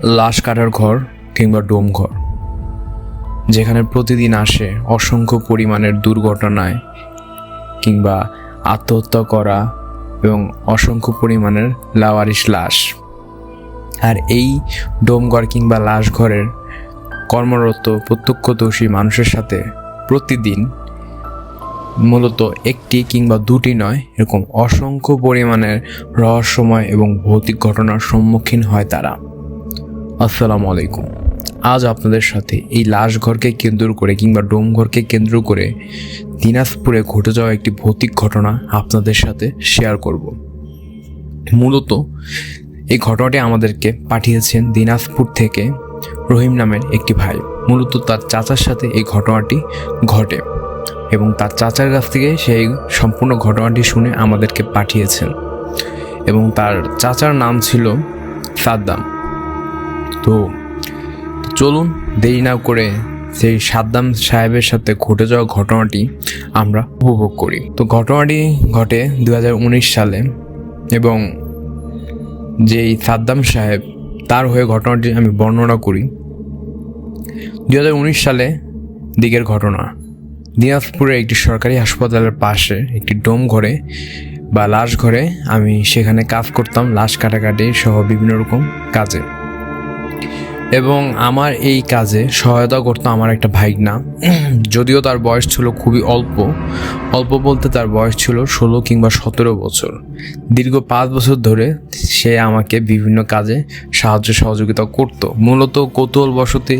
লাশ কাটার ঘর কিংবা ডোম ঘর, যেখানে প্রতিদিন আসে অসংখ্য পরিমাণের দুর্ঘটনায় কিংবা আত্মহত্যা করা এবং অসংখ্য পরিমাণের লাওয়ারিশ লাশ। আর এই ডোমঘর কিংবা লাশ ঘরের কর্মরত প্রত্যক্ষদর্শী মানুষের সাথে প্রতিদিন মূলত একটি কিংবা দুটি নয়, এরকম অসংখ্য পরিমাণের রহস্যময় এবং ভৌতিক ঘটনার সম্মুখীন হয় তারা। আসসালামু আলাইকুম। আজ আপনাদের সাথে এই লাশ ঘরকে কেন্দ্র করে কিংবা ডোমঘরকে কেন্দ্র করে দিনাজপুরে ঘটে যাওয়া একটি ভৌতিক ঘটনা আপনাদের সাথে শেয়ার করব। মূলত এই ঘটনাটি আমাদেরকে পাঠিয়েছেন দিনাজপুর থেকে রহিম নামের একটি ভাই। মূলত তার চাচার সাথে এই ঘটনাটি ঘটে এবং তার চাচার কাছ থেকে সেই সম্পূর্ণ ঘটনাটি শুনে আমাদেরকে পাঠিয়েছেন এবং তার চাচার নাম ছিল সাদ্দাম। তো চলুন দেরি না করে সেই সাদ্দাম সাহেবের সাথে ঘটে যাওয়া ঘটনাটি আমরা উপভোগ করি। তো ঘটনাটি ঘটে 2019 সালে এবং যেই সাদ্দাম সাহেব তার হয়ে ঘটনাটি আমি বর্ণনা করি। 2019 সালে দিকের ঘটনা, দিনাজপুরের একটি সরকারি হাসপাতালের পাশে একটি ডোম ঘরে বা লাশ ঘরে আমি সেখানে কাজ করতাম, লাশ কাটাকাটি সহ বিভিন্ন রকম কাজে। এবং আমার এই কাজে সহায়তা করতো আমার একটা ভাইগনা, যদিও তার বয়স ছিল খুবই অল্প বলতে তার বয়স ছিল 16 কিংবা 17 বছর। দীর্ঘ 5 বছর ধরে সে আমাকে বিভিন্ন কাজে সহযোগিতা করতো। মূলত কৌতূহলবশতী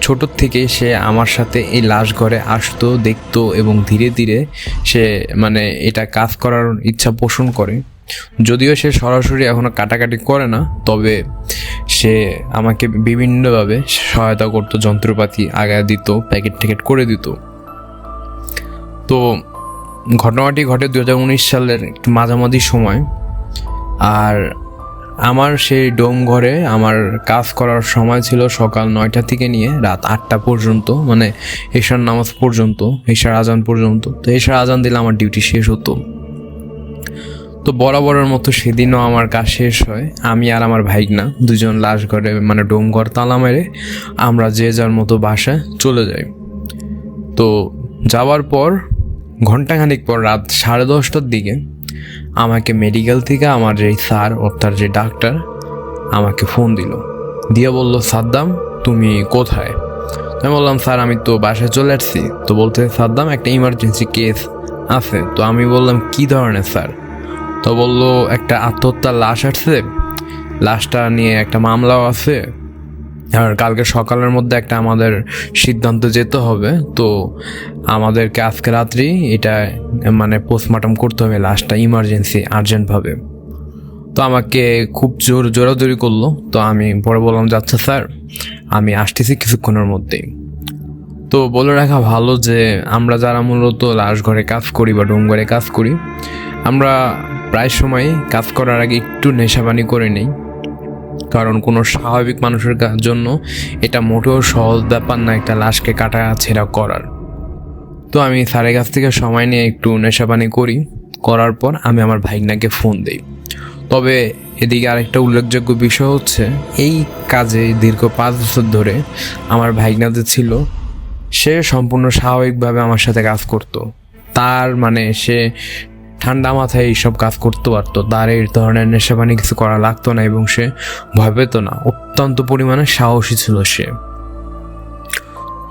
ছোট থেকেই সে আমার সাথে এই লাশ ঘরে আসতো, দেখতো এবং ধীরে ধীরে সে এটা কাজ করার ইচ্ছা পোষণ করে। যদিও সে সরাসরি এখনো কাটাকাটি করে না, তবে সে আমাকে বিভিন্নভাবে সহায়তা করতো, যন্ত্রপাতি আগায় দিত, প্যাকেট করে দিত। তো ঘটনাটি ঘটে 2019 সালের একটু মাঝামাঝি সময়। আর আমার সেই ডোম ঘরে আমার কাজ করার সময় ছিল সকাল 9টা থেকে নিয়ে রাত 8টা পর্যন্ত, এশার নামাজ পর্যন্ত, এশার আজান পর্যন্ত। তো এশার আজান দিলে আমার ডিউটি শেষ হতো। তো বরাবরের মতো সেদিনও আমার কাজ শেষ হয়। আমি আর আমার ভাইগনা দুজন লাশ ঘরে ডোম ঘর তালা মেরে আমরা যে যার মতো বাসায় চলে যাই। তো যাওয়ার পর ঘন্টাখানিক পর রাত 10:30টার দিকে আমাকে মেডিকেল থেকে আমার যে স্যার অর্থাৎ যে ডাক্তার আমাকে ফোন দিয়ে বলল, সাদ্দাম তুমি কোথায়? আমি বললাম, স্যার আমি তো বাসায় চলে আসছি। তো বলতে, সাদ্দাম একটা ইমার্জেন্সি কেস আছে। তো আমি বললাম, কি ধরনের স্যার? তো বললো, একটা আত্মহত্যার লাশ আসছে, লাশটা নিয়ে একটা মামলাও আছে, আর কালকে সকালের মধ্যে একটা আমাদের সিদ্ধান্ত যেতে হবে। তো আমাদেরকে আজকে রাত্রি এটা পোস্টমর্টম করতে হবে লাশটা, ইমার্জেন্সি আর্জেন্টভাবে। তো আমাকে খুব জোরাজোরি করলো। তো আমি পরে বললাম, যাচ্ছে স্যার আমি আসতেছি কিছুক্ষণের মধ্যেই। তো বলে রাখা ভালো যে আমরা যারা মূলত লাশ ঘরে কাজ করি বা ডোম ঘরে কাজ করি, আমরা প্রায় সময় কাজ করার আগে একটু নেশাপানি করে নেই, কারণ কোনো স্বাভাবিক মানুষের জন্য এটা মোটেও সহজ ব্যাপার না একটা লাশকে কাটা ছেঁড়া করার। তো আমি স্যারের কাছ থেকে সময় নিয়ে একটু নেশাপানি করার পর আমি আমার ভাইগনাকে ফোন দিই। তবে এদিকে আরেকটা উল্লেখযোগ্য বিষয় হচ্ছে, এই কাজে দীর্ঘ 5 বছর ধরে আমার ভাইগনাতে ছিল, সে সম্পূর্ণ স্বাভাবিকভাবে আমার সাথে কাজ করতো। তার সে ঠান্ডা মাথায় এইসব কাজ করতে পারতো, তার এই ধরনের নেশাপানি কিছু করা লাগতো না এবং সে ভয় পেত না, অত্যন্ত পরিমাণে সাহসী ছিল সে।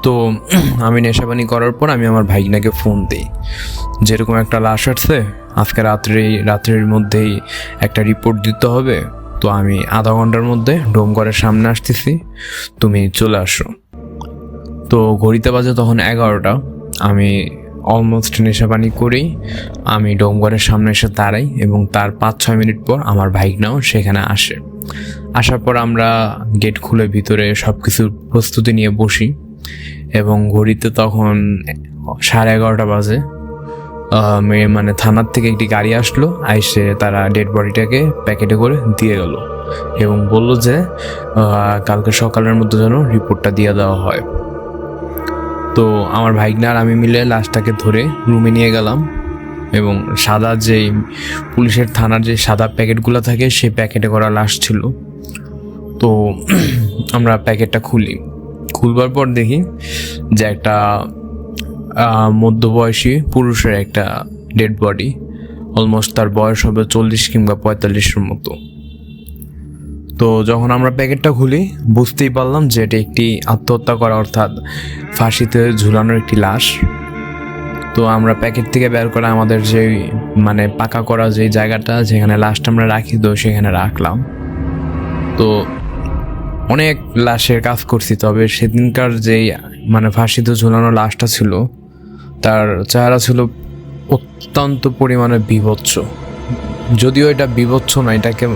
তো আমি নেশাপানি করার পর আমি আমার ভাইগনাকে ফোন দিই, যেরকম একটা লাশ আসছে, আজকে রাত্রের মধ্যেই একটা রিপোর্ট দিতে হবে। তো আমি আধা ঘন্টার মধ্যে ডোমঘরের সামনে আসতেছি, তুমি চলে আসো। তো ঘড়িতে বাজে তখন 11টা। আমি অলমোস্ট নেশাপানি করেই আমি ডোমঘরের সামনে এসে দাঁড়াই এবং তার 5-6 মিনিট পর আমার ভাইগনাও সেখানে আসে। আসার পর আমরা গেট খুলে ভিতরে সব কিছুর প্রস্তুতি নিয়ে বসি এবং ঘড়িতে তখন 11:30 বাজে। থানার থেকে একটি গাড়ি আসলো, আইসে তারা ডেড বডিটাকে প্যাকেটে করে দিয়ে গেল এবং বলল যে কালকে সকালের মধ্যে যেন রিপোর্টটা দিয়ে দেওয়া হয়। তো আমার ভাইগনা আর আমি মিলে লাশটাকে ধরে রুমে নিয়ে গেলাম এবং সাদা যেই পুলিশের থানার যে সাদা প্যাকেটগুলো থাকে সেই প্যাকেটে করা লাশ ছিল। তো আমরা প্যাকেটটা খুলবার পর দেখি যে একটা মধ্যবয়সী পুরুষের একটা ডেড বডি। অলমোস্ট তার বয়স হবে 40 কিংবা 45-এর মতো। তো যখন আমরা প্যাকেটটা খুলি বুঝতেই পারলাম যে এটা একটি আত্মহত্যা করা অর্থাৎ ফাঁসিতে ঝুলানোর একটি লাশ। তো আমরা প্যাকেট থেকে বের করে আমাদের যে মানে পাকা করা যে জায়গাটা যেখানে লাশটা আমরা রাখি, তো সেখানে রাখলাম। তো অনেক লাশের কাজ করছি, তবে সেদিনকার যেই মানে ফাঁসিতে ঝুলানো লাশটা ছিল তার চেহারা ছিল অত্যন্ত পরিমাণে বীভৎস। যদিও এটা বীভৎস না, এটাকে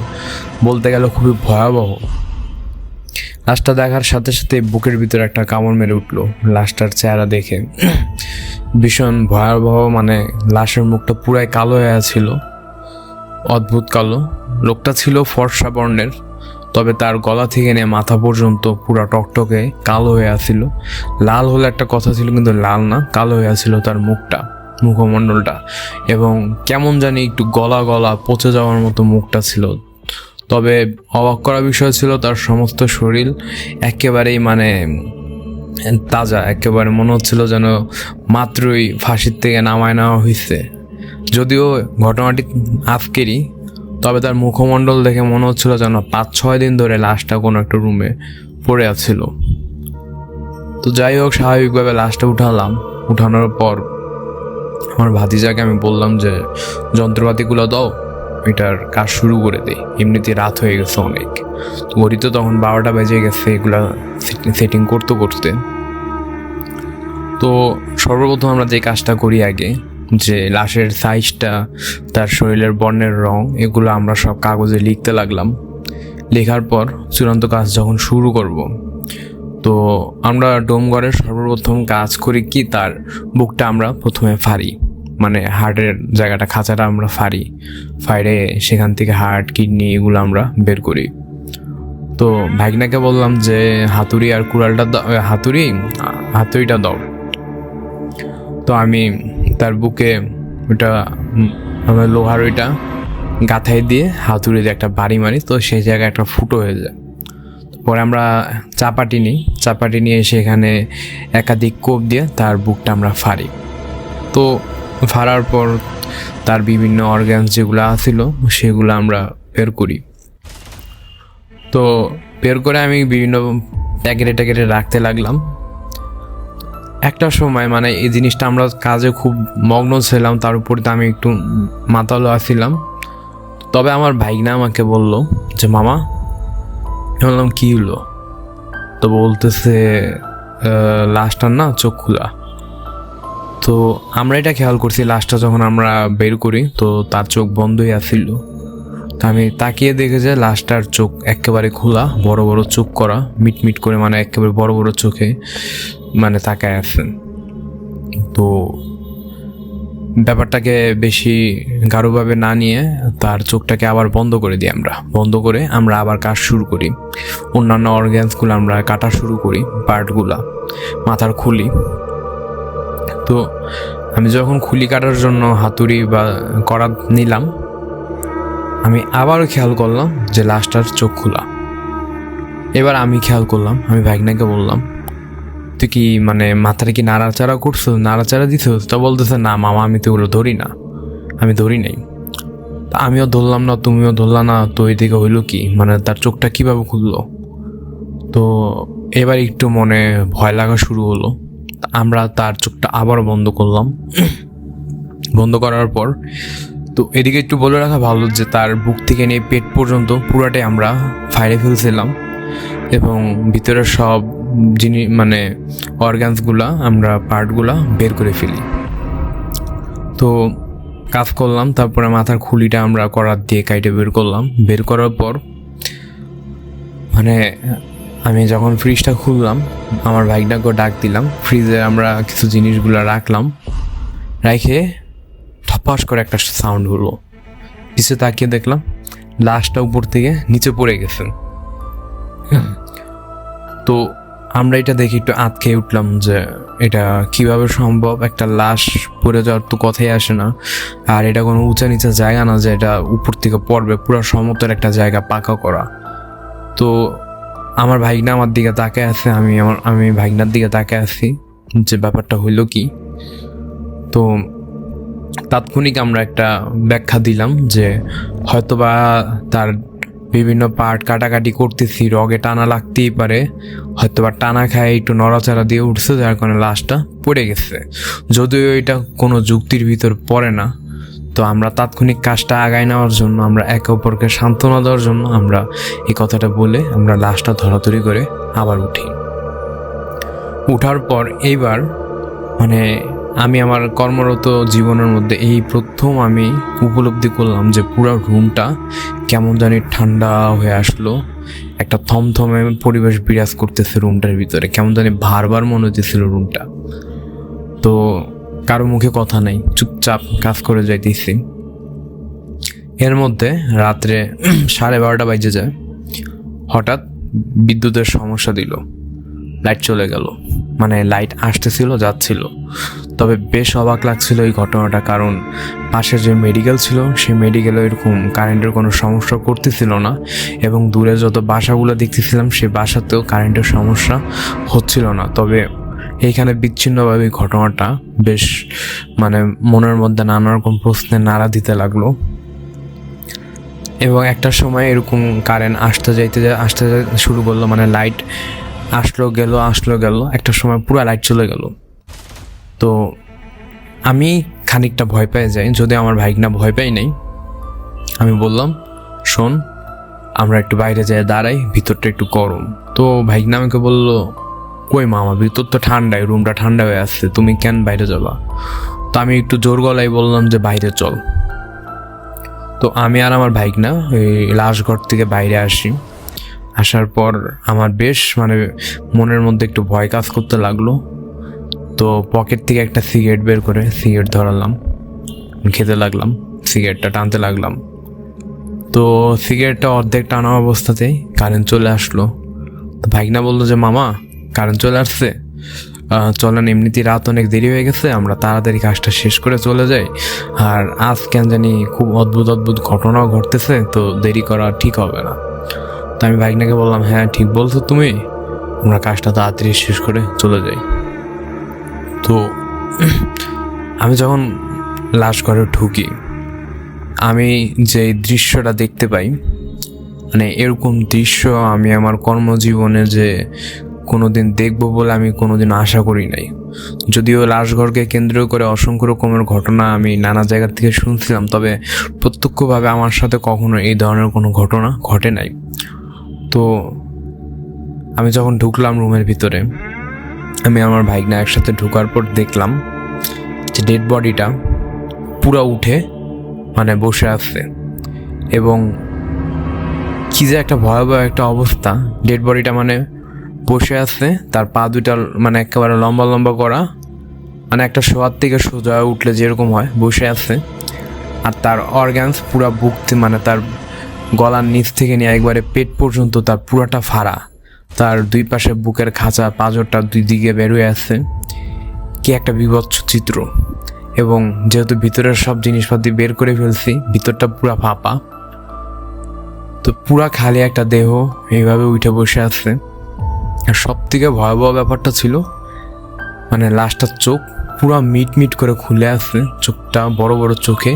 বলতে গেলে খুবই ভয়াবহ। লাশটা দেখার সাথে সাথে বুকের ভিতরে একটা কামড় মেরে উঠলো লাশটার চেহারা দেখে। ভীষণ ভয়াবহ, মানে লাশের মুখটা পুরাই কালো হয়ে ছিল, অদ্ভুত কালো। লোকটা ছিল ফর্সা বর্ণের, তবে তার গলা থেকে নিয়ে মাথা পর্যন্ত পুরা টকটকে কালো হয়ে আছিল। লাল হলে একটা কথা ছিল, কিন্তু লাল না, কালো হয়ে আছিল তার মুখমণ্ডলটা, এবং কেমন জানি একটু গলা পচে যাওয়ার মতো মুখটা ছিল। তবে অবাক করা বিষয় ছিল তার সমস্ত শরীর একেবারেই মানে তাজা, একেবারে মনে হচ্ছিল যেন মাত্রই ফাঁসির থেকে নামায় নেওয়া হয়েছে। যদিও ঘটনাটি আজকেরই, তবে তার মুখমণ্ডল দেখে মনে হচ্ছিল যেন 5-6 দিন ধরে লাশটা কোনো একটা রুমে পড়ে আছিল। তো যাই হোক, স্বাভাবিকভাবে লাশটা উঠানোর পর আমার ভাতিজাকে আমি বললাম যে যন্ত্রপাতিগুলো দাও, এটার কাজ শুরু করে দেই, এমনিতে রাত হয়ে গেছে অনেক। ঘড়িতে তখন 12টা বেজে গেছে এগুলা সেটিং করতে। তো সর্বপ্রথম আমরা যে কাজটা করি আগে, যে লাশের সাইজটা, তার শরীরের বর্ণের রং, এগুলো আমরা সব কাগজে লিখতে লাগলাম। লেখার পর চূড়ান্ত কাজ যখন শুরু করব, তো আমরা ডোমঘরের সর্বপ্রথম কাজ করি কি, তার বুকটা আমরা প্রথমে ফাড়ি, মানে হার্টের জায়গাটা, খাঁচাটা আমরা ফাড়ে সেখান থেকে হার্ট, কিডনি এগুলো আমরা বের করি। তো ভাগনাকে বললাম যে হাতুড়ি আর কুড়ালটা দাও, হাতুড়িটা দাও। তো আমি তার বুকে ওটা আমার লোহার ওইটা গাথাই দিয়ে হাতুড়ি দিয়ে একটা বাড়ি মারি, তো সেই জায়গায় একটা ফুটো হয়ে যায়। পরে আমরা চাপাটি নিয়ে সেখানে একাধিক কোপ দিয়ে তার বুকটা আমরা ফাড়ি। তো ফাড়ার পর তার বিভিন্ন অর্গানস যেগুলো আছিল সেগুলো আমরা বের করি। তো বের করে আমি বিভিন্ন প্যাকেটে রাখতে লাগলাম। একটা সময় মানে এই জিনিসটা আমরা কাজে খুব মগ্ন ছিলাম, তার উপর তো আমি একটু মাতালো আসছিলাম। তবে আমার ভাইগনা আমাকে বললো যে মামা, বললাম কী হলো? তো বলতেছে লাশটার না চোখ খোলা। তো আমরা এটা খেয়াল করছি, লাশটা যখন আমরা বের করি তো তার চোখ বন্ধই আসছিল। তো আমি তাকিয়ে দেখে যে লাশটার চোখ একেবারে খোলা, বড় বড় চোখ করা, মিটমিট করে, মানে একেবারে বড় বড় চোখে মানে তাকায় আছেন। তো ব্যাপারটাকে বেশি গাঢ়ভাবে না নিয়ে তার চোখটাকে আবার বন্ধ করে আমরা আবার কাজ শুরু করি। অন্যান্য অর্গ্যানসগুলো আমরা কাটা শুরু করি, পার্টগুলা মাথার খুলি। তো আমি যখন খুলি কাটার জন্য হাতুড়ি বা করাত নিলাম, আমি আবারও খেয়াল করলাম যে লাশটার চোখ খোলা। এবার আমি খেয়াল করলাম, আমি ভাগনাকে বললাম তুই কি মানে মাথাটা কি নাড়াচাড়া দিছো? তা বলতেছে না মামা, আমি তো ওগুলো আমি ধরি নাই। তা আমিও ধরলাম না, তুমিও ধরলা না, তো এদিকে হইলো কি, মানে তার চোখটা কিভাবে খুললো? তো এবার একটু মনে ভয় লাগা শুরু হলো। আমরা তার চোখটা আবার বন্ধ করলাম। বন্ধ করার পর তো এদিকে একটু বলে রাখা ভালো যে তার বুক থেকে নিয়ে পেট পর্যন্ত পুরাটাই আমরা ফাইড়ে ফেলছিলাম, এবং ভিতরের সব জিনিস মানে অর্গানসগুলা আমরা পার্টগুলা বের করে ফেলি। তো কাজ করলাম, তারপরে মাথার খুলিটা আমরা করাত দিয়ে কাইটে বের করার পর মানে আমি যখন ফ্রিজটা খুললাম, আমার ভাইটাকে ডাক দিলাম। ফ্রিজে আমরা কিছু জিনিসগুলো রাখলাম, রেখে ঠপাস করে একটা সাউন্ড হলো। পিছে তাকিয়ে দেখলাম লাশটা উপর থেকে নিচে পড়ে গেছে। তো আমরা এটা দেখে একটু আঁতকে উঠলাম যে এটা কিভাবে সম্ভব, একটা লাশ পড়ে যাওয়ার তো কথাই আসে না। আর এটা কোনো উঁচা নিচা জায়গা না যে এটা উপর থেকে পড়বে, পুরো সমতল একটা জায়গা পাকা করা। তো আমার ভাইগনা আমার দিকে তাকায় আছে, আমি ভাইগনার দিকে তাকায় আছি যে ব্যাপারটা হইল কি। তো তাৎক্ষণিক আমরা একটা ব্যাখ্যা দিলাম যে হয়তোবা তার বিভিন্ন পার্ট কাটাকাটি করতেছি, রগে টানা লাগতেই পারে, হয়তোবা টানা খায় একটু নড়াচড়া দিয়ে উঠছে, যার কারণে লাশটা পড়ে গেছে। যদিও এটা কোনো যুক্তির ভিতর পড়ে না। তো আমরা তাৎক্ষণিক কাজটা আগায় নেওয়ার জন্য, আমরা একে অপরকে সান্ত্বনা দেওয়ার জন্য আমরা এই কথাটা বলে আমরা লাশটা ধরাধরি করে আবার উঠি। উঠার পর এইবার মানে আমি আমার কর্মরত জীবনের মধ্যে এই প্রথম আমি উপলব্ধি করলাম যে পুরো রুমটা কেমন জানি ঠান্ডা হয়ে আসলো, একটা থমথমে পরিবেশ বিরাজ করতেছে রুমটার ভিতরে, কেমন জানি ভারবার মনে হতেছিল রুমটা। তো কারো মুখে কথা নাই, চুপচাপ কাজ করে যাইতেছি। এর মধ্যে রাত্রে 12:30 বাজে যায়, হঠাৎ বিদ্যুতের সমস্যা দিল, লাইট চলে গেল। মানে লাইট আসতেছিল যাচ্ছিল। তবে বেশ অবাক লাগছিল এই ঘটনাটা, কারণ পাশে যে মেডিকেল ছিল সেই মেডিকেলে এরকম কারেন্টের কোনো সমস্যা করতেছিল না, এবং দূরে যত বাসাগুলো দেখতেছিলাম সেই বাসাতেও কারেন্টের সমস্যা হচ্ছিল না। তবে এইখানে বিচ্ছিন্নভাবে ঘটনাটা বেশ মানে মনের মধ্যে নানা রকম প্রশ্নের নাড়া দিতে লাগলো। এবং একটা সময় এরকম কারেন্ট আসতে যাইতে শুরু করলো, মানে লাইট আসলো গেল, একটা সময় পুরো লাইট চলে গেল। তো আমি খানিকটা ভয় পেয়ে যাই, যদি আমার ভাইগনা ভয় পাই নাই। আমি বললাম, শোন আমরা একটু বাইরে যাই দাঁড়াই, ভিতরটা একটু গরম। তো ভাইগনা আমাকে বললো, কই মামা, ভিতর তো ঠান্ডাই, রুমটা ঠান্ডা হয়ে আসছে, তুমি কেন বাইরে যাবা? তো আমি একটু জোর গলায় বললাম যে বাইরে চল। তো আমি আর আমার ভাইগনা ওই লাশ ঘর থেকে বাইরে আসি। আসার পর আমার বেশ মানে মনের মধ্যে একটু ভয় কাজ করতে লাগলো। তো পকেট থেকে একটা সিগারেট বের করে সিগারেট ধরালাম, খেতে লাগলাম, সিগারেটটা টানতে লাগলাম। তো সিগারেটটা অর্ধেক টানা অবস্থাতেই কারেন্ট চলে আসলো। তো ভাইগনা বললো যে মামা কারেন্ট চলে আসছে, চলেন, এমনিতেই রাত অনেক দেরি হয়ে গেছে, আমরা তাড়াতাড়ি কাজটা শেষ করে চলে যাই। আর আজ কেন জানি খুব অদ্ভুত ঘটনাও ঘটতেছে, তো দেরি করা ঠিক হবে না। তো আমি ভাইগনাকে বললাম, হ্যাঁ ঠিক বলছো তুমি, আমরা কাজটা তাড়াতাড়ি শেষ করে চলে যাই। তো আমি যখন লাশ ঘরে ঢুকি, আমি যে দৃশ্যটা দেখতে পাই, মানে এরকম দৃশ্য আমি আমার কর্মজীবনে যে কোনোদিন দেখবো বলে আমি কোনোদিন আশা করি নাই। যদিও লাশঘরকে কেন্দ্র করে অসংখ্য রকমের ঘটনা আমি নানা জায়গা থেকে শুনছিলাম, তবে প্রত্যক্ষভাবে আমার সাথে কখনো এই ধরনের কোনো ঘটনা ঘটে নাই। তো আমি যখন ঢুকলাম রুমের ভিতরে, আমি আমার ভাইগনা একসাথে ঢোকার পর দেখলাম যে ডেড বডিটা পুরো উঠে মানে বসে আছে, এবং কি যে একটা ভয়াবহ একটা অবস্থা। ডেড বডিটা মানে বসে আছে, তার পা দুইটা মানে একেবারে লম্বা করা, মানে একটা শোয়ার থেকে সোজা উঠলে যেরকম হয় বসে আছে। আর তার অর্গানস পুরা বুক, মানে তার গলার নিচ থেকে নিয়ে একবারে পেট পর্যন্ত তার পুরাটা ফাড়া, তার দুই পাশে বুকের খাঁচা, পাঁজরটা দুই দিকে বেরোয় আছে। কি একটা বিভৎস চিত্র। এবং যেহেতু ভিতরের সব জিনিসপাতি বের করে ফেলছি, ভিতরটা পুরা ফাঁপা, তো পুরা খালি একটা দেহ এইভাবে উঠে বসে আছে। আর সব থেকে ভয়াবহ ব্যাপারটা ছিল মানে লাশটার চোখ পুরা মিট করে খুলে আছে, চোখটা বড় চোখে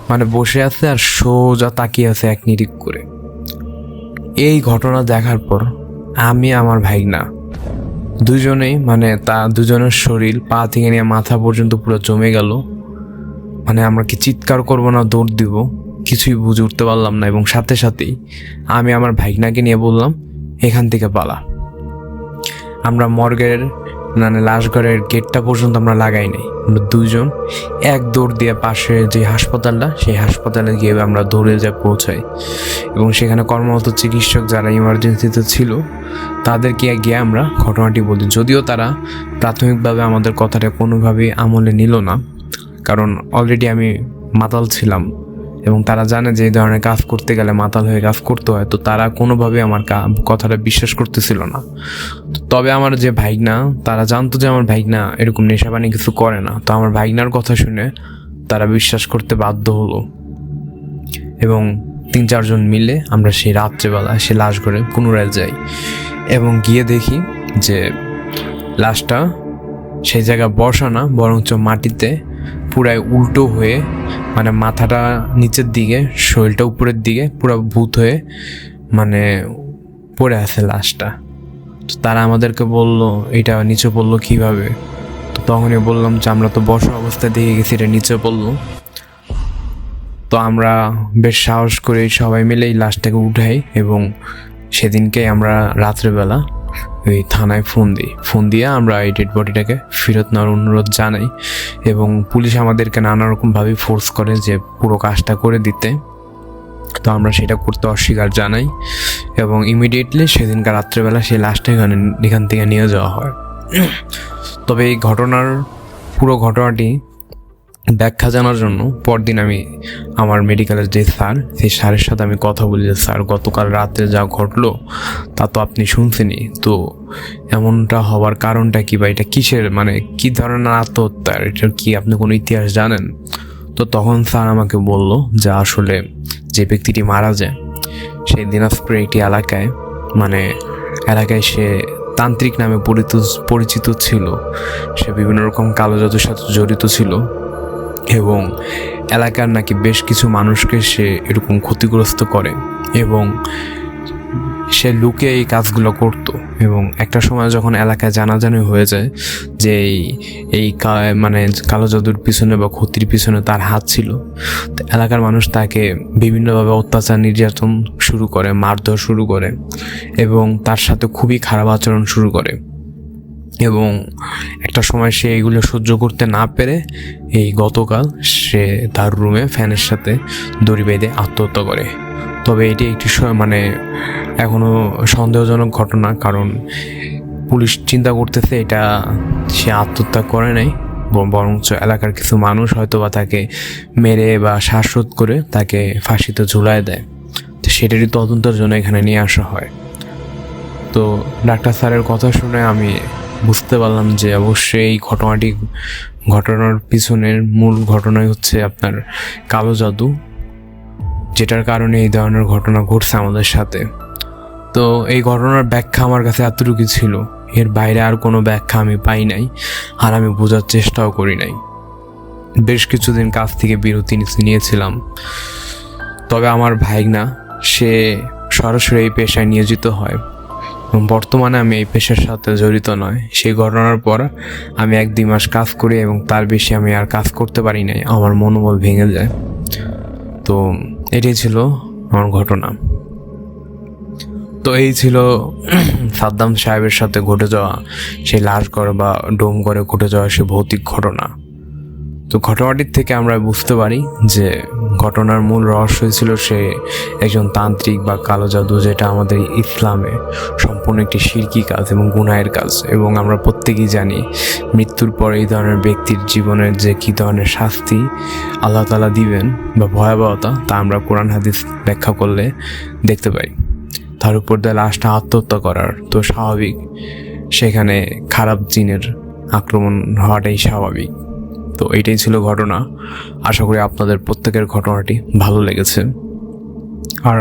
মানে বসে আছে আর সোজা তাকিয়ে আছে এক নিরিখ করে। এই ঘটনা দেখার পর আমি আমার ভাইগনা দুজনেই মানে দুজনের শরীর পা থেকে নিয়ে মাথা পর্যন্ত পুরো জমে গেল। মানে আমরা কি চিৎকার করবো না দৌড় দিব কিছুই বুঝে উঠতে পারলাম না। এবং সাথে সাথেই আমি আমার ভাইগনাকে নিয়ে বললাম, এখান থেকে পালা। আমরা মর্গের মানে লাশঘরের গেটটা পর্যন্ত আমরা লাগাই নাই, আমরা দুজন এক দৌড় দিয়ে পাশে যে হাসপাতালটা, সেই হাসপাতালে গিয়ে আমরা দৌড়ে যা পৌঁছাই। এবং সেখানে কর্মরত চিকিৎসক যারা ইমার্জেন্সিতে ছিল তাদেরকে গিয়ে আমরা ঘটনাটি বলি। যদিও তারা প্রাথমিকভাবে আমাদের কথাটা কোনোভাবেই আমলে নিল না, কারণ অলরেডি আমি মাতাল ছিলাম এবং তারা জানে যে এই ধরনের কাজ করতে গেলে মাতাল হয়ে কাজ করতে হয়। তো তারা কোনোভাবে আমার কথাটা বিশ্বাস করতেছিল না। তবে আমার যে ভাইগনা, তারা জানতো যে আমার ভাইগনা এরকম নেশাপানি কিছু করে না। তো আমার ভাইগনার কথা শুনে তারা বিশ্বাস করতে বাধ্য হলো। এবং 3-4 জন মিলে আমরা সেই রাত্রেবেলা সে লাশ ঘরে পুনরায় যাই এবং গিয়ে দেখি যে লাশটা সেই জায়গায় বসা না, বরঞ্চ মাটিতে পুরাই উল্টো হয়ে, মানে মাথাটা নিচের দিকে, শরীরটা উপরের দিকে, পুরো ভূত হয়ে মানে পড়ে আছে লাশটা। তো তারা আমাদেরকে বলল এটা নিচে পড়লো কীভাবে। তো তখনই বললাম যে আমরা তো বসা অবস্থায় দেখে গেছি এটা নিচে পড়লো। তো আমরা বেশ সাহস করে সবাই মিলে এই লাশটাকে উঠাই এবং সেদিনকে আমরা রাত্রেবেলা ওই থানায় ফোন দিয়ে আমরা এই ডেড বডিটাকে ফেরত নেওয়ার অনুরোধ জানাই এবং পুলিশ আমাদেরকে নানা রকমভাবে ফোর্স করে যে পুরো কাজটা করে দিতে। তো আমরা সেটা করতে অস্বীকার জানাই এবং ইমিডিয়েটলি সেদিনকার রাত্রেবেলা সেই লাশটা এখান থেকে নিয়ে যাওয়া হয়। তবে এই পুরো ঘটনাটি ব্যাখ্যা জানার জন্য পরদিন আমি আমার মেডিকেলের যে স্যার, সেই স্যারের সাথে আমি কথা বলি যে স্যার গতকাল রাতে যা ঘটলো তা তো আপনি শুনছেনই, তো এমনটা হওয়ার কারণটা কি, বা এটা কিসের, মানে কী ধরনের আত্মহত্যা, এটার কি আপনি কোনো ইতিহাস জানেন? তো তখন স্যার আমাকে বলল যে আসলে যে ব্যক্তিটি মারা যায় সেই দিনাজপুরের একটি এলাকায় সে তান্ত্রিক নামে পরিচিত ছিল। সে বিভিন্ন রকম কালো জাদুর সাথে জড়িত ছিল এবং এলাকার নাকি বেশ কিছু মানুষকে সে এরকম ক্ষতিগ্রস্ত করে এবং সে লুকে এই কাজগুলো করত। এবং একটা সময় যখন এলাকায় জানাজানি হয়ে যায় যে এই কালো জাদুর পিছনে বা ক্ষতির পিছনে তার হাত ছিল, তো এলাকার মানুষ তাকে বিভিন্নভাবে অত্যাচার নির্যাতন শুরু করে, মারধর শুরু করে এবং তার সাথে খুবই খারাপ আচরণ শুরু করে। এবং একটা সময় সে এগুলো সহ্য করতে না পেরে গতকাল সে তার রুমে ফ্যানের সাথে দড়ি বেঁধে আত্মহত্যা করে। তবে এটি একটি এখনও সন্দেহজনক ঘটনা, কারণ পুলিশ চিন্তা করতেছে এটা সে আত্মহত্যা করে নাই, বরঞ্চ এলাকার কিছু মানুষ হয়তো বা তাকে মেরে বা শ্বাসরোধ করে তাকে ফাঁসিতে ঝুলায় দেয়। তো সেটারই তদন্তের জন্য এখানে নিয়ে আসা হয়। তো ডাক্তার স্যারের কথা শুনে আমি বুঝতে পারলাম যে অবশ্যই এই ঘটনার পিছনের মূল ঘটনাই হচ্ছে আপনার কালো জাদু, যেটার কারণে এই ধরনের ঘটনা ঘটছে আমাদের সাথে। তো এই ঘটনার ব্যাখ্যা আমার কাছে এতটুকু ছিল, এর বাইরে আর কোনো ব্যাখ্যা আমি পাই নাই, আর আমি বোঝার চেষ্টাও করি নাই। বেশ কিছুদিন কাজ থেকে বিরতি নিয়েছিলাম। তবে আমার ভাইগনা সে সরাসরি এই পেশায় নিয়োজিত হয় এবং বর্তমানে আমি এই পেশার সাথে জড়িত নয়। সেই ঘটনার পর আমি 1-2 মাস কাজ করি এবং তার বেশি আমি আর কাজ করতে পারি নাই, আমার মনোবল ভেঙে যায়। তো এটাই ছিল আমার ঘটনা। তো এই ছিল সাদ্দাম সাহেবের সাথে ঘটে যাওয়া সেই লাশ ঘরে বা ডোম ঘরে ঘটে যাওয়া সে ভৌতিক ঘটনা। তো ঘটনাটির থেকে আমরা বুঝতে পারি যে ঘটনার মূল রহস্য ছিল সে একজন তান্ত্রিক বা কালো জাদু, যেটা আমাদের ইসলামে সম্পূর্ণ একটি শিরকি কাজ এবং গুনাহের কাজ। এবং আমরা প্রত্যেকেই জানি মৃত্যুর পর এই ধরনের ব্যক্তির জীবনের যে কী ধরনের শাস্তি আল্লাহ তাআলা দিবেন বা ভয়াবহতা, তা আমরা কোরআন হাদিস ব্যাখ্যা করলে দেখতে পাই। তার উপর দিয়ে লাশটা আত্মহত্যা করার তো স্বাভাবিক, সেখানে খারাপ জিনের আক্রমণ হওয়াটাই স্বাভাবিক। তো এইটাই ছিল ঘটনা। আশা করি আপনাদের প্রত্যেকের ঘটনাটি ভালো লেগেছে। আর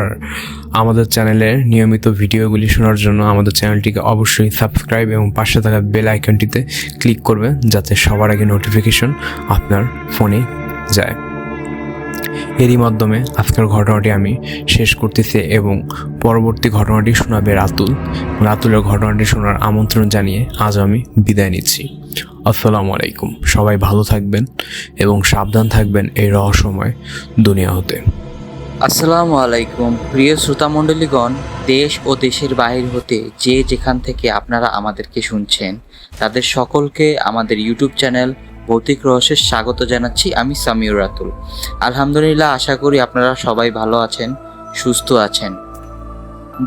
আমাদের চ্যানেলের নিয়মিত ভিডিওগুলি শোনার জন্য আমাদের চ্যানেলটিকে অবশ্যই সাবস্ক্রাইব এবং পাশে থাকা বেল আইকনটিতে ক্লিক করবেন, যাতে সবার আগে নোটিফিকেশন আপনার ফোনে যায়। এরই মাধ্যমে আজকের ঘটনাটি আমি শেষ করতেছি এবং পরবর্তী ঘটনাটি শোনাবে রাতুলের ঘটনাটি শোনার আমন্ত্রণ জানিয়ে আজ আমি বিদায় নিচ্ছি। আসসালামু আলাইকুম। সবাই ভালো থাকবেন এবং সাবধান থাকবেন এই রহস্যময় দুনিয়া হতে। আসসালামু আলাইকুম প্রিয় শ্রোতামণ্ডলীগণ, দেশ ও দেশের বাহির হতে যে যেখান থেকে আপনারা আমাদেরকে শুনছেন তাদের সকলকে আমাদের ইউটিউব চ্যানেল ভৌতিক রহস্যের স্বাগত জানাচ্ছি। আমি সামিউর রাতুল। আলহামদুলিল্লাহ, আশা করি আপনারা সবাই ভালো আছেন, সুস্থ আছেন।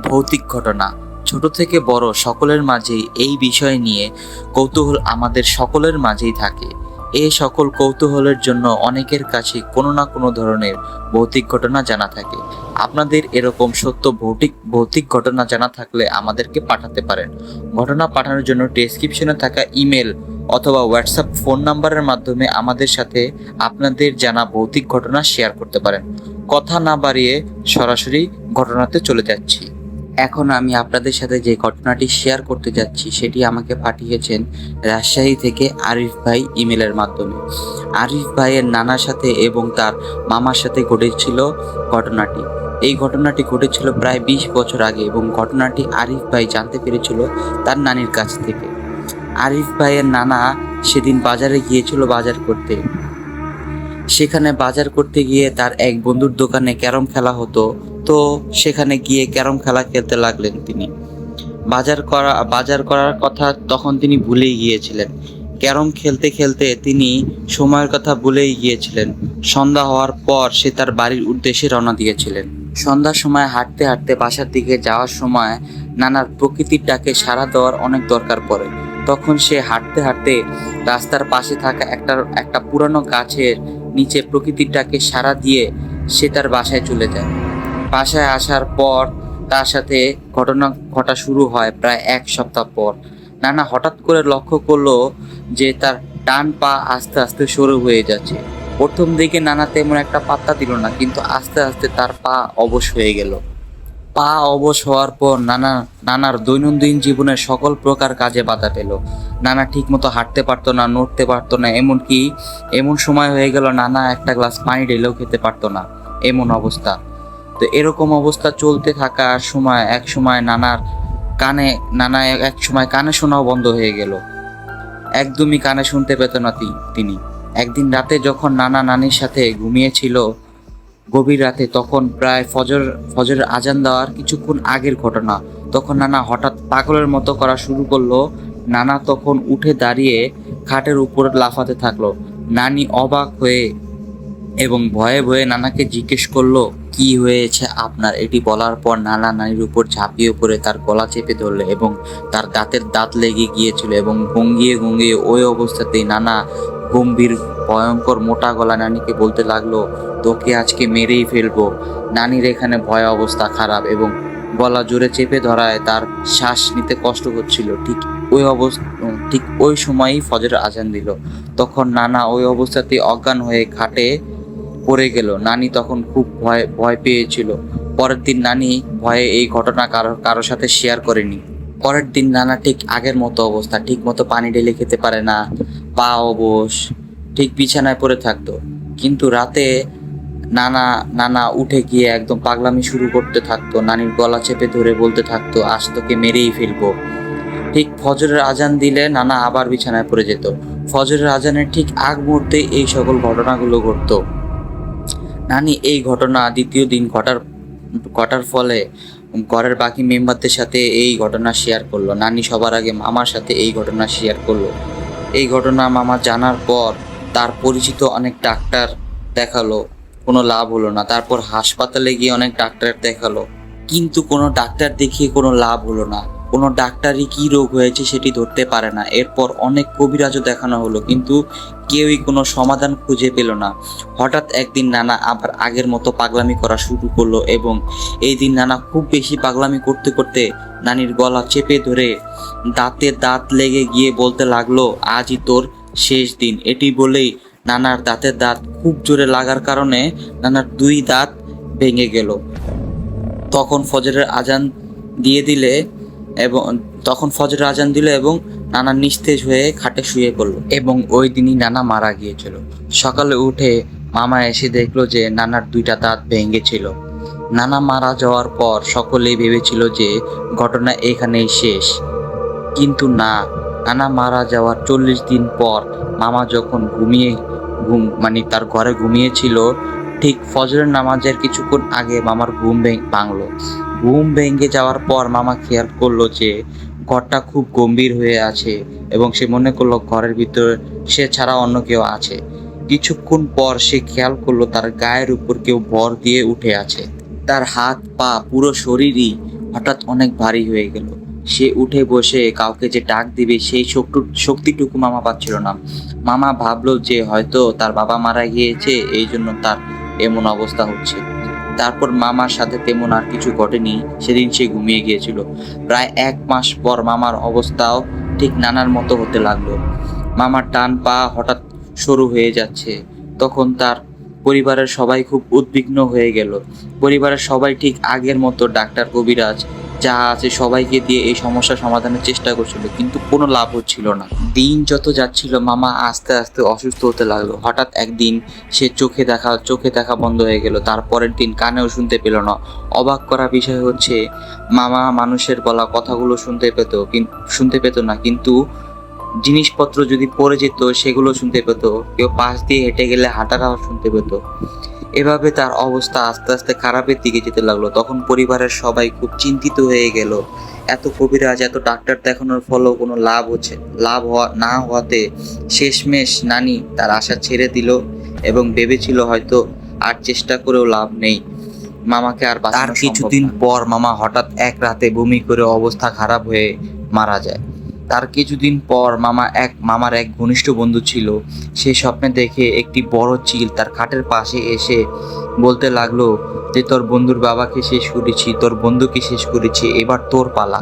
ভৌতিক ঘটনা ছোট থেকে বড় সকলের মাঝেই এই বিষয় নিয়ে কৌতূহল আমাদের সকলের মাঝেই থাকে। এই সকল কৌতূহলের জন্য অনেকের কাছে কোনো না কোনো ধরনের ভৌতিক ঘটনা জানা থাকে। আপনাদের এরকম সত্য ভৌতিক ঘটনা জানা থাকলে আমাদেরকে পাঠাতে পারেন। ঘটনা পাঠানোর জন্য ডেসক্রিপশনে থাকা ইমেল অথবা হোয়াটসঅ্যাপ ফোন নাম্বারের মাধ্যমে আমাদের সাথে আপনাদের জানা ভৌতিক ঘটনা শেয়ার করতে পারেন। কথা না বাড়িয়ে সরাসরি ঘটনাতে চলে যাচ্ছি। এখন আমি আপনাদের সাথে যে ঘটনাটি শেয়ার করতে যাচ্ছি সেটি আমাকে পাঠিয়েছেন রাজশাহী থেকে আরিফ ভাই ইমেলের মাধ্যমে। আরিফ ভাইয়ের নানার সাথে এবং তার মামার সাথে ঘটেছিল ঘটনাটি। এই ঘটনাটি ঘটেছিল প্রায় 20 বছর আগে এবং ঘটনাটি আরিফ ভাই জানতে পেরেছিল তার নানির কাছ থেকে। আরিফ ভাইয়ের নানা সেদিন বাজারে গিয়েছিল বাজার করতে। সেখানে বাজার করতে গিয়ে তার এক বন্ধুর দোকানে ক্যারম খেলা হতো, তো সেখানে গিয়ে ক্যারম খেলা খেলতে লাগলেন তিনি। বাজার করার কথা তখন তিনি ভুলেই গিয়েছিলেন। ক্যারম খেলতে খেলতে তিনি সময়ের কথা ভুলেই গিয়েছিলেন। সন্ধ্যা হওয়ার পর সে তার বাড়ির উদ্দেশ্যে রওনা দিয়েছিলেন। সন্ধ্যার সময় হাঁটতে হাঁটতে বাসার দিকে যাওয়ার সময় নানার প্রকৃতির ডাকে সাড়া দেওয়ার অনেক দরকার পড়ে। তখন সে হাঁটতে হাঁটতে রাস্তার পাশে থাকা একটা পুরানো গাছের নিচে প্রকৃতির ডাকে সাড়া দিয়ে সে তার বাসায় চলে যায়। বাসায় আসার পর তার সাথে ঘটনা ঘটা শুরু হয় প্রায় 1 সপ্তাহ পর। নানা হঠাৎ করে লক্ষ্য করলো যে তার ডান পা আস্তে আস্তে সরু হয়ে যাচ্ছে। প্রথম দিকে নানা তেমন একটা পাত্তা দিল না, কিন্তু আস্তে আস্তে তার পা অবশ হয়ে গেল। পা অবশ হওয়ার পর নানার দৈনন্দিন জীবনের সকল প্রকার কাজে বাধা পেল। নানা ঠিক মতো হাঁটতে পারতো না, নড়তে পারতো না, এমনকি এমন সময় হয়ে গেল নানা একটা গ্লাস পানি ঢেলেও খেতে পারতো না, এমন অবস্থা। তো এরকম অবস্থা চলতে থাকার সময় এক সময় কানে শোনাও বন্ধ হয়ে গেল। একদমই কানে শুনতে পেত না তিনি। একদিন রাতে যখন নানা নানির সাথে ঘুমিয়েছিল গভীর রাতে, তখন প্রায় ফজরের আজান দেওয়ার কিছুক্ষণ আগের ঘটনা। তখন নানা হঠাৎ পাগলের মতো করা শুরু করলো। নানা তখন উঠে দাঁড়িয়ে খাটের উপর লাফাতে থাকলো। নানি অবাক হয়ে এবং ভয়ে ভয়ে নানাকে জিজ্ঞেস করলো, কি হয়েছে আপনার? এটি বলার পর নানা নানির উপর ঝাঁপিয়ে পড়ে তার গলা চেপে ধরলো এবং তার দাঁত লেগে গিয়েছিল এবং গঙ্গিয়ে গঙ্গিয়ে ওই অবস্থাতেই নানা গম্ভীর ভয়ঙ্কর মোটা গলা নানিকে বলতে লাগলো, তোকে আজকে মেরেই ফেলবো। নানির এখানে ভয় অবস্থা খারাপ এবং গলা জোরে চেপে ধরায় তার শ্বাস নিতে কষ্ট হচ্ছিল। ঠিক ওই সময়ই ফজরের আজান দিল। তখন নানা ওই অবস্থাতেই অজ্ঞান হয়ে খাটে পড়ে গেল। নানি তখন খুব ভয় পেয়েছিল। পরের দিন নানি ভয়ে এই ঘটনা কারোর সাথে শেয়ার করেনি। পরের দিন নানা ঠিক আগের মতো অবস্থা, ঠিক মতো পানি ঢেলে খেতে পারে না, পা অবশ, ঠিক বিছানায় পড়ে থাকতো। কিন্তু রাতে নানা উঠে গিয়ে একদম পাগলামি শুরু করতে থাকতো। নানির গলা চেপে ধরে বলতে থাকতো, আজ তোকে মেরেই ফেলবো। ঠিক ফজরের আজান দিলে নানা আবার বিছানায় পড়ে যেত। ফজরের আজানের ঠিক আগ মুহূর্তে এই সকল ঘটনাগুলো ঘটতো। নানি এই ঘটনা দ্বিতীয় দিন ঘটার ফলে ঘরের বাকি মেম্বারদের সাথে এই ঘটনা শেয়ার করলো। নানি সবার আগে মামার সাথে এই ঘটনা শেয়ার করলো। এই ঘটনা মামা জানার পর তার পরিচিত অনেক ডাক্তার দেখালো, কোনো লাভ হলো না। তারপর হাসপাতালে গিয়ে অনেক ডাক্তার দেখালো, কিন্তু কোনো ডাক্তার দেখিয়ে কোনো লাভ হলো না। কোনো ডাক্তারই কি রোগ হয়েছে সেটি ধরতে পারে না। এরপর অনেক কবিরাজও দেখানো হলো, কিন্তু কেউই কোনো সমাধান খুঁজে পেল না। হঠাৎ একদিন নানা আবার আগের মতো পাগলামি করা শুরু করলো এবং এই দিন নানা খুব বেশি পাগলামি করতে করতে নানির গলা চেপে ধরে দাঁত লেগে গিয়ে বলতে লাগলো, আজই তোর শেষ দিন। এটি বলেই নানার দাঁত খুব জোরে লাগার কারণে নানার 2 দাঁত ভেঙে গেল। তখন ফজরের আজান দিল এবং নানা নিস্তেজ হয়ে খাটে শুয়ে পড়ল এবং ওই দিনই নানা মারা গিয়েছিল। সকালে উঠে মামা এসে দেখলো যে নানার 2টা দাঁত ভেঙেছিল। নানা মারা যাওয়ার পর সকলেই ভেবেছিল যে ঘটনা এখানেই শেষ, কিন্তু না। নানা মারা যাওয়ার 40 দিন পর মামা যখন তার ঘরে ঘুমিয়েছিল, ঠিক ফজরের নামাজের কিছুক্ষণ আগে মামার ঘুম ভাঙলো। ঘুম ভেঙে যাওয়ার পর মামা খেয়াল করলো যে ঘরটা খুব গম্ভীর হয়ে আছে এবং সে মনে করলো ঘরের ভিতরে সে ছাড়া অন্য কেউ আছে। কিছুক্ষণ পর সে খেয়াল করলো তার গায়ের উপর কেউ ভর দিয়ে উঠে আছে। তার হাত পা পুরো শরীরই হঠাৎ অনেক ভারী হয়ে গেল। সে উঠে বসে কাউকে যে ডাক দিবে সেই শক্তিটুকু মামা পাচ্ছিল না। মামা ভাবলো যে হয়তো তার বাবা মারা গিয়েছে, এই জন্য তার এমন অবস্থা হচ্ছে। তারপর মামার সাথে তেমন আর কিছু ঘটেনি। সেদিন সে ঘুমিয়ে গিয়েছিল। প্রায় 1 মাস পর মামার অবস্থাও ঠিক নানার মতো হতে লাগলো। মামার ডান পা হঠাৎ সরু হয়ে যাচ্ছে। তখন তার পরিবারের সবাই খুব উদ্বিগ্ন হয়ে গেল। পরিবারের সবাই ঠিক আগের মতো ডাক্তার, কবিরাজ যা আছে সবাইকে দিয়ে এই সমস্যা সমাধানের চেষ্টা করছিল, কিন্তু কোনো লাভ হচ্ছিল না। দিন যত যাচ্ছিল মামা আস্তে আস্তে অসুস্থ হতে লাগলো। হঠাৎ একদিন সে চোখে দেখা বন্ধ হয়ে গেল। তারপরের দিন কানেও শুনতে পেল না। অবাক করা বিষয় হচ্ছে মামা মানুষের বলা কথাগুলো শুনতে পেত না, কিন্তু জিনিসপত্র যদি পড়ে যেত সেগুলো শুনতে পেত। কেউ পাশ দিয়ে হেঁটে গেলে হাঁটার আওয়াজ শুনতে পেত। এভাবে তার অবস্থা আস্তে আস্তে খারাপের দিকে যেতে লাগলো। তখন পরিবারের সবাই খুব চিন্তিত হয়ে গেল। এত কবিরাজ, এত ডাক্তার দেখানোর ফলেও কোনো লাভ না হওয়াতে শেষমেশ নানি তার আশা ছেড়ে দিল এবং ভেবেছিল হয়তো আর চেষ্টা করেও লাভ নেই, মামাকে আর বাঁচানো সম্ভব না। কিছুদিন পর মামা হঠাৎ এক রাতে বমি করে অবস্থা খারাপ হয়ে মারা যায়। তার কিছুদিন পর মামার এক ঘনিষ্ঠ বন্ধু ছিল। সে স্বপ্নে দেখে একটি বড় চিল তার খাটের পাশে এসে বলতে লাগলো যে তোর বন্ধুর বাবাকে শেষ করেছি, তোর বন্ধুকে শেষ করেছি, এবার তোর পালা।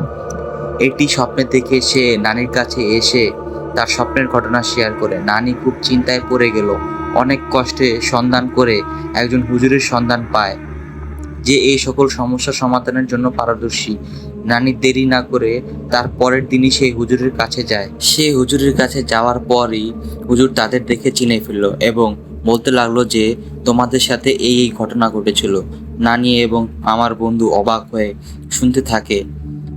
এটি স্বপ্নে দেখে সে নানির কাছে এসে তার স্বপ্নের ঘটনা শেয়ার করে। নানি খুব চিন্তায় পড়ে গেল। অনেক কষ্টে সন্ধান করে একজন হুজুরের সন্ধান পায় যে এই সকল সমস্যা সমাধানের জন্য পারদর্শী। নানি দেরি না করে তার পরের দিনই সেই হুজুরের কাছে যায়। সে হুজুরের কাছে যাওয়ার পরই হুজুর তাদের দেখে চিনে ফেলল এবং বলতে লাগলো যে তোমাদের সাথে এই ঘটনা ঘটেছিল। নানি এবং আমার বন্ধু অবাক হয়ে শুনতে থাকে।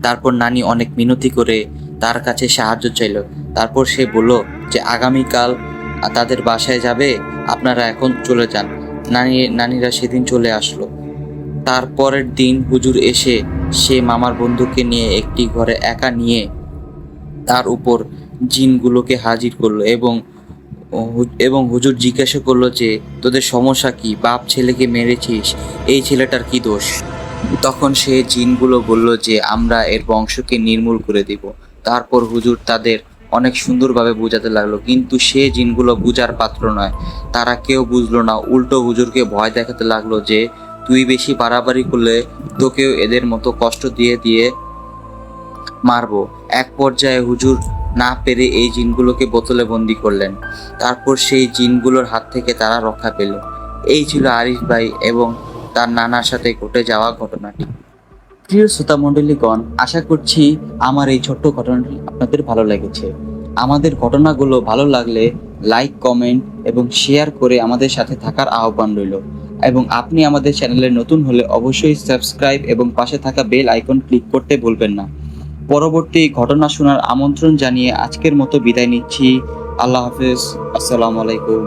তারপর নানি অনেক মিনতি করে তার কাছে সাহায্য চাইল। তারপর সে বলল যে আগামীকাল তাদের বাসায় যাবে, আপনারা এখন চলে যান। নানিরা সেদিন চলে আসলো। তারপরের দিন হুজুর এসে সে মামার বন্ধুকে নিয়ে একটি ঘরে একা নিয়ে তার উপর জিনগুলোকে হাজির করলো এবং হুজুর জিজ্ঞাসা করলো যে তোদের সমস্যা কি, বাপ ছেলেকে মেরেছিস, এই ছেলেটার কি দোষ? তখন সে জিনগুলো বলল যে আমরা এর বংশকে নির্মূল করে দিব। তারপর হুজুর তাদের অনেক সুন্দরভাবে বোঝাতে লাগলো, কিন্তু সে জিনগুলো বুঝার পাত্র নয়। তারা কেউ বুঝলো না, উল্টো হুজুরকে ভয় দেখাতে লাগলো যে তুই বেশি বাড়াবাড়ি করলে তোকেও এদের মতো কষ্ট দিয়ে মারবো। এক পর্যায়ে হুজুর না পেরে এই জিনগুলোকে বোতলে বন্দি করলেন। তারপর সেই জিনগুলোর হাত থেকে তারা রক্ষা পেল। এই ছিল আরিফ ভাই এবং তার নানার সাথে ঘটে যাওয়া ঘটনাটি। প্রিয় শ্রোতা মণ্ডলীগণ, আশা করছি আমার এই ছোট্ট ঘটনাটি আপনাদের ভালো লেগেছে। আমাদের ঘটনাগুলো ভালো লাগলে লাইক, কমেন্ট এবং শেয়ার করে আমাদের সাথে থাকার আহ্বান রইল। এবং আপনি আমাদের চ্যানেলে নতুন হলে অবশ্যই সাবস্ক্রাইব এবং পাশে থাকা বেল আইকন ক্লিক করতে ভুলবেন না। পরবর্তী ঘটনা শোনার আমন্ত্রণ জানিয়ে আজকের মতো বিদায় নিচ্ছি। আল্লাহ হাফেজ। আসসালামু আলাইকুম।